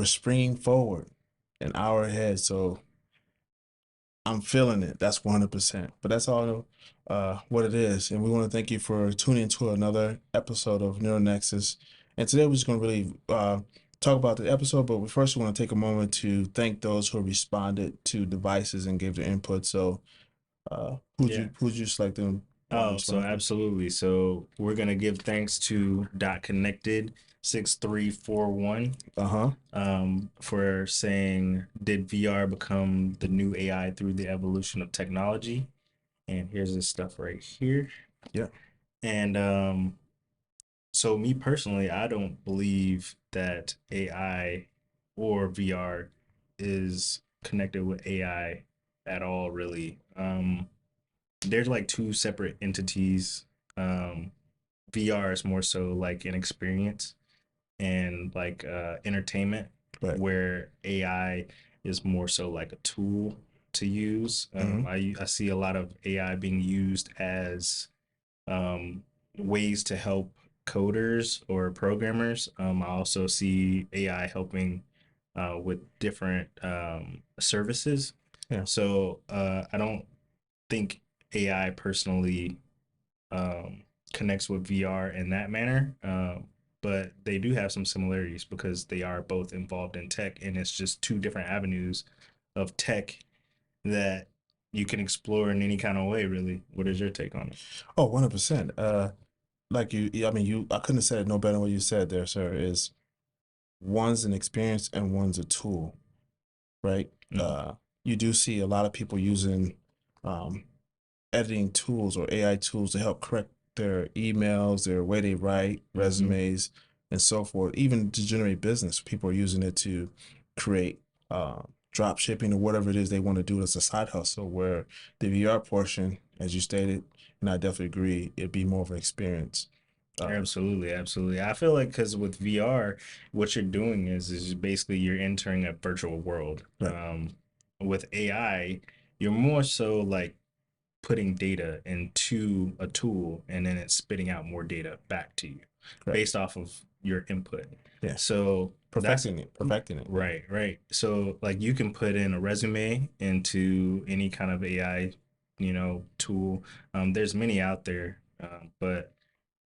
we're springing forward an hour ahead. So I'm feeling it. That's 100%. But that's all what it is. And we want to thank you for tuning into another episode of Neural Nexus. And today we're just going to really talk about the episode. But we first want to take a moment to thank those who responded to devices and gave their input. So Yeah. who'd you select them want to Oh, so respond to? absolutely. So we're gonna give thanks to Dot Connected 6341 Uh-huh. for saying, did VR become the new AI through the evolution of technology? And here's this stuff right here. Yeah. And so me personally, I don't believe that AI or VR is connected with AI at all, really. They're like two separate entities. Um, VR is more so like an experience and like entertainment, Right. where AI is more so like a tool to use. Mm-hmm. I see a lot of AI being used as um, ways to help coders or programmers. I also see AI helping with different services. Yeah. So I don't think AI personally um, connects with VR in that manner. But they do have some similarities because they are both involved in tech, and it's just two different avenues of tech that you can explore in any kind of way, really. What is your take on it? Oh, 100%. Like I mean, I couldn't have said it no better than what you said there, sir, is one's an experience and one's a tool, right? Mm-hmm. You do see a lot of people using um, editing tools or AI tools to help correct their emails, their way they write, Mm-hmm. resumes, and so forth. Even to generate business, people are using it to create drop shipping or whatever it is they want to do as a side hustle. Where the VR portion, as you stated, and I definitely agree, it'd be more of an experience. Uh, Absolutely, absolutely. I feel like because with VR, what you're doing is basically you're entering a virtual world. right, With AI, you're more so like putting data into a tool and then it's spitting out more data back to you correct. based off of your input. Yeah, So that's perfecting it. Yeah, right, right. So like you can put in a resume into any kind of AI, tool. There's many out there, but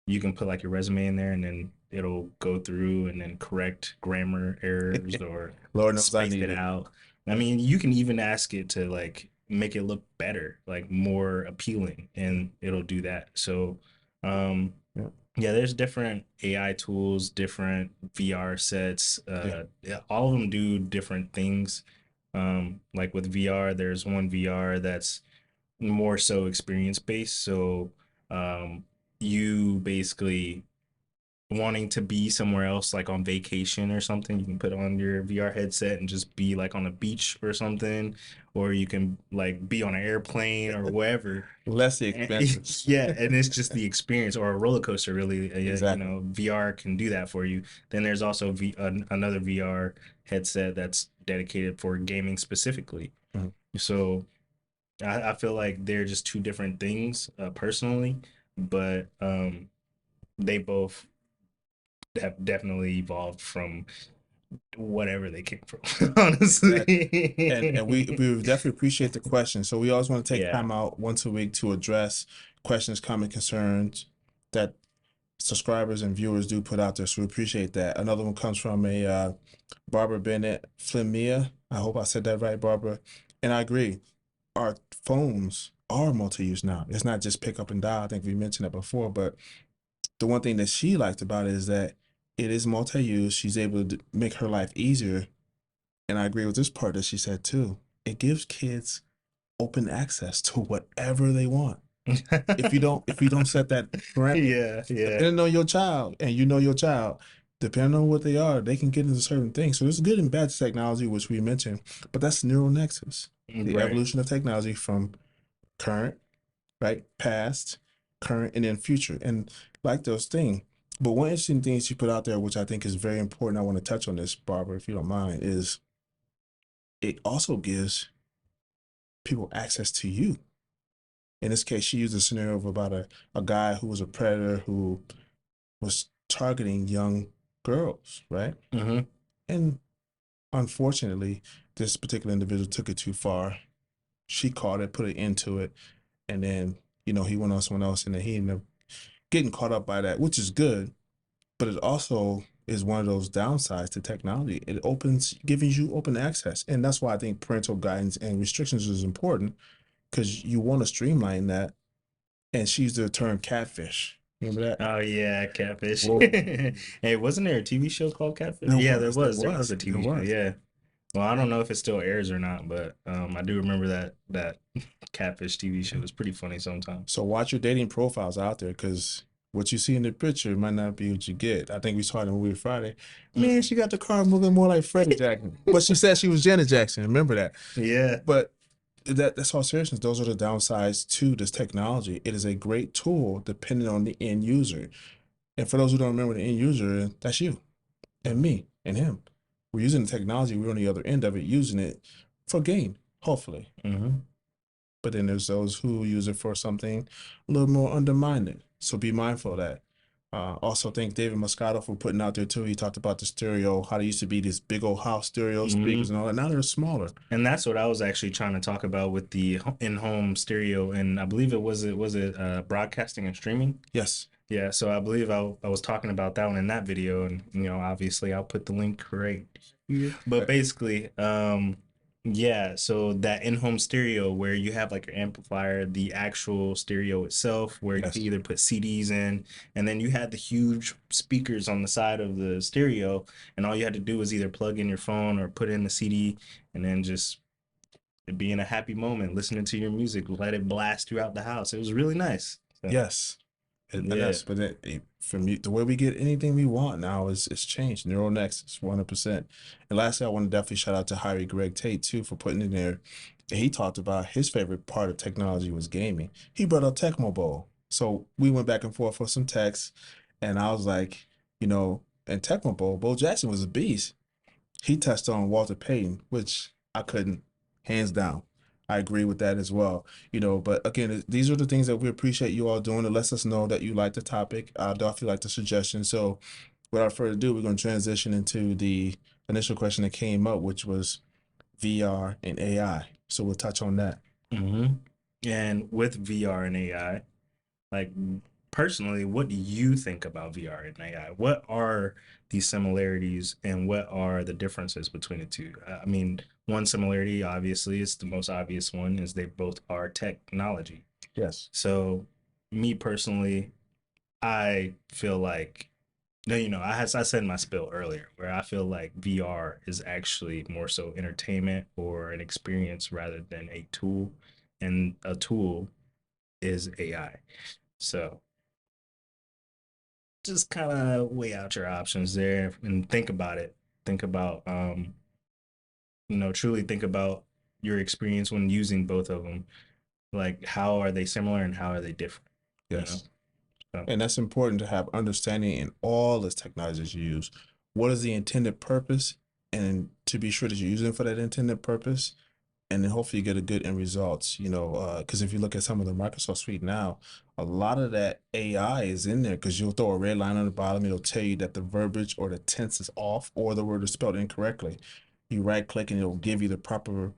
you can put like your resume in there and then it'll go through and then correct grammar errors or Lord knows I space need it it. out. I mean, you can even ask it to like make it look better, like more appealing, and it'll do that. So, um, Yeah, yeah, there's different AI tools, different VR sets. yeah, Yeah, all of them do different things. Like with VR, there's one VR that's more so experience based. So, you basically wanting to be somewhere else, like on vacation or something, you can put on your VR headset and just be like on a beach or something, or you can like be on an airplane or wherever. less the And, expenses. yeah, and it's just the experience or a roller coaster, really. Exactly. VR can do that for you. Then there's also another VR headset that's dedicated for gaming specifically. Mhm. So I feel like they're just two different things, personally, but they both have definitely evolved from whatever they came from, Exactly. And we honestly. we definitely appreciate the question. So we always want to take Yeah. time out once a week to address questions, comments, concerns that subscribers and viewers do put out there. So we appreciate that. Another one comes from a Barbara Bennett Flimia. I hope I said that right, Barbara. And I agree. Our phones are multi-use now. It's not just pick up and dial. I think we mentioned that before, but the one thing that she liked about it is that it is multi-use. She's able to make her life easier. And I agree with this part that she said too. It gives kids open access to whatever they want. If you don't set that parameter, Yeah, yeah. depending on your child, and you know your child, depending on what they are, they can get into certain things. So there's good and bad technology, which we mentioned, but that's neural nexus, the Right. evolution of technology from current, right, past, current, and then future, and like those things. But one interesting thing she put out there, which I think is very important, I want to touch on this, Barbara, if you don't mind, is it also gives people access to you. In this case, she used a scenario of about a guy who was a predator who was targeting young girls, right? Hmm. And unfortunately, this particular individual took it too far. She caught it, put it into it, and then he went on someone else, and then he ended up getting caught up by that, which is good. But it also is one of those downsides to technology. It giving you open access, and that's why I think parental guidance and restrictions is important because you want to streamline that. And she used the term catfish. Remember that? Oh yeah, Catfish. Whoa. Hey, wasn't there a TV show called Catfish? There Yeah, there was, there was. There was was, a there TV show. was. Yeah. Well, I don't know if it still airs or not, but I do remember that Catfish TV show was pretty funny sometimes. So watch your dating profiles out there because what you see in the picture might not be what you get. I think we saw it in Weird Friday. Man, she got the car moving more like Freddie Jackson. But she said she was Janet Jackson. Remember that. Yeah. But that's all seriousness. Those are the downsides to this technology. It is a great tool depending on the end user. And for those who don't remember the end user, that's you and me and him. We're using the technology. We're on the other end of it, using it for gain, hopefully. Mm-hmm. But then there's those who use it for something a little more undermined. So be mindful of that. Also, thank David Moscato for putting out there too. He talked about the stereo, how they used to be these big old house stereo speakers and all that. Now they're smaller. And that's what I was actually trying to talk about with the in-home stereo, and I believe it was broadcasting and streaming. Yes. Yeah, so I believe I was talking about that one in that video, and obviously I'll put the link right here. But basically, yeah, so that in-home stereo where you have like your amplifier, the actual stereo itself, where you Yes. can either put CDs in, and then you had the huge speakers on the side of the stereo, and all you had to do was either plug in your phone or put in the CD, and then just be in a happy moment, listening to your music, let it blast throughout the house. It was really nice. So, Yes. And yeah. that's, but from the way we get anything we want now is it's changed. Neural Nexus, 100%. And lastly, I want to definitely shout out to Harry Greg Tate too for putting in there. He talked about his favorite part of technology was gaming. He brought up Tecmo Bowl. So we went back and forth for some texts, and I was like, and Tecmo Bowl, Bo Jackson was a beast. He touched on Walter Payton, which I couldn't, hands down. I agree with that as well. But again, these are the things that we appreciate you all doing. It lets us know that you like the topic. I definitely like the suggestion. So without further ado, we're going to transition into the initial question that came up, which was VR and AI. So we'll touch on that. Mm-hmm. And with VR and AI, like personally, what do you think about VR and AI? What are the similarities and what are the differences between the two? I mean, one similarity, obviously, is the most obvious one, is they both are technology. Yes. So, me personally, I feel like, I said my spill earlier, where I feel like VR is actually more so entertainment or an experience rather than a tool, and a tool is AI. So just kind of weigh out your options there and think about it. Think about, truly think about your experience when using both of them. Like, how are they similar and how are they different? Yes. So, And that's important to have understanding in all this technologies you use. What is the intended purpose? And to be sure that you're using it for that intended purpose. And then hopefully you get a good end results, because if you look at some of the Microsoft Suite now, a lot of that AI is in there because you'll throw a red line on the bottom. It'll tell you that the verbiage or the tense is off or the word is spelled incorrectly. You right click and it'll give you the proper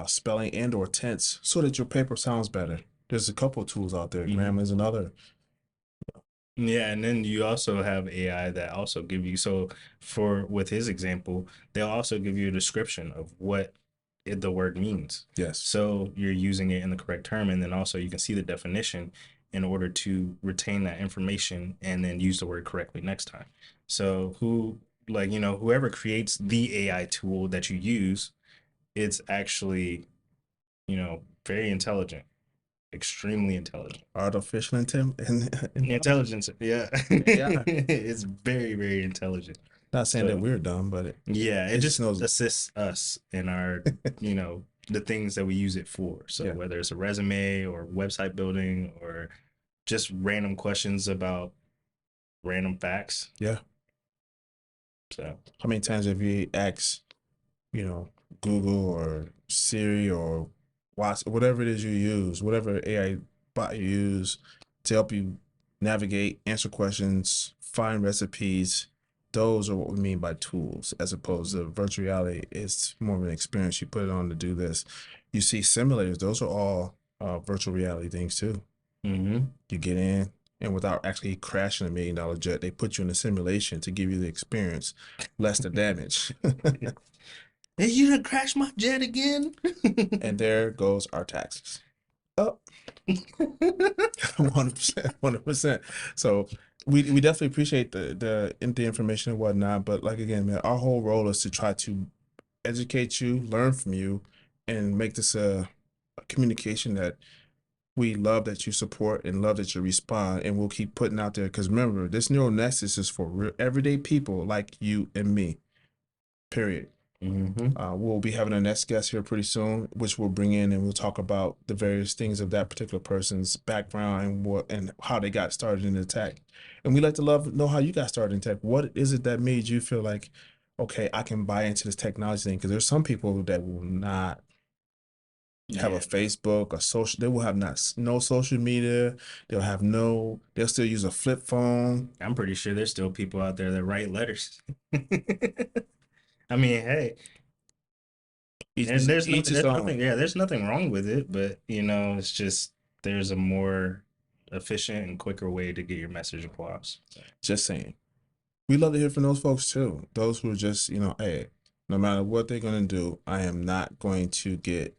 spelling and or tense so that your paper sounds better. There's a couple of tools out there. Mhm. Grammarly's another. yeah, and then you also have AI that also give you, so with his example, they'll also give you a description of what the word means. Yes. So you're using it in the correct term, and then also you can see the definition in order to retain that information and then use the word correctly next time. So whoever creates the AI tool that you use, it's actually, very intelligent, extremely intelligent. Artificial Intelligence, yeah. Yeah. It's very, very intelligent. Not saying that So, we're dumb, but yeah, it it just knows. assists us in our, the things that we use it for. So Yeah. whether it's a resume or website building or just random questions about random facts. Yeah. So, How many times have you asked, Google or Siri or whatever it is you use, whatever AI bot you use to help you navigate, answer questions, find recipes, those are what we mean by tools, as opposed to virtual reality. It's more of an experience. You put it on to do this. You see simulators; those are all virtual reality things too. Mm-hmm. You get in, and without actually crashing $1 million jet, they put you in a simulation to give you the experience, less the damage. Hey, you done crashed my jet again? And there goes our taxes. Up 100%, 100%. So we definitely appreciate the information and whatnot. But like again, man, our whole role is to try to educate you, learn from you, and make this a communication that we love that you support and love that you respond, and we'll keep putting out there. Because remember, this neural nexus is for real, everyday people like you and me. Period. Mm-hmm. We'll be having a next guest here pretty soon, which we'll bring in and we'll talk about the various things of that particular person's background and what and how they got started in the tech. And we like to know how you got started in tech. What is it that made you feel like, okay, I can buy into this technology thing? Because there's some people that will not have a Yeah. Facebook, a social. They will have no social media. They'll still use a flip phone. I'm pretty sure there's still people out there that write letters. I mean, hey, and there's Each nothing, his there's own. nothing, yeah, there's nothing wrong with it, but it's just there's a more efficient and quicker way to get your message across. Just saying. We love to hear from those folks too. Those who are just, hey, no matter what they're going to do, I am not going to get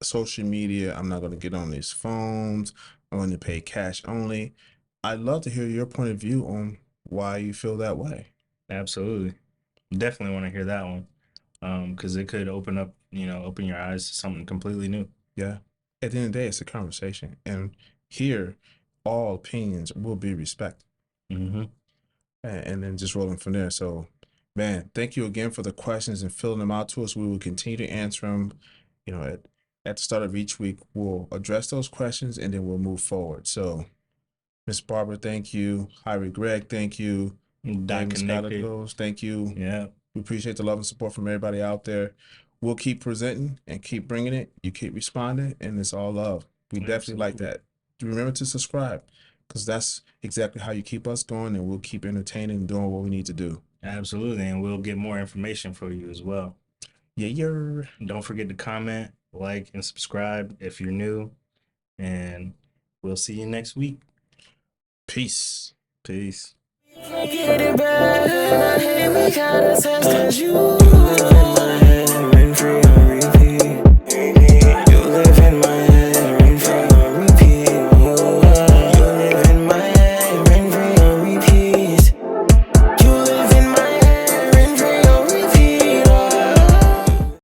social media. I'm not going to get on these phones. I'm going to pay cash only. I'd love to hear your point of view on why you feel that way. Absolutely. Definitely want to hear that one. Because it could open your eyes to something completely new. Yeah. At the end of the day, it's a conversation. And here, all opinions will be respected. Mm-hmm. And then just rolling from there. So, man, thank you again for the questions and filling them out to us. We will continue to answer them. At the start of each week, we'll address those questions and then we'll move forward. So, Miss Barbara, thank you. Hyrie Greg, thank you. Dot Miss Skylar connected. Close, thank you. Yeah. We appreciate the love and support from everybody out there. We'll keep presenting and keep bringing it. You keep responding, and it's all love. We definitely like Absolutely. that. Remember to subscribe, because that's exactly how you keep us going, and we'll keep entertaining and doing what we need to do. Absolutely. And we'll get more information for you as well. Yeah. Don't forget to comment, like, and subscribe if you're new. And we'll see you next week. Peace. Peace. Getting better, I hate we gotta test 'cause you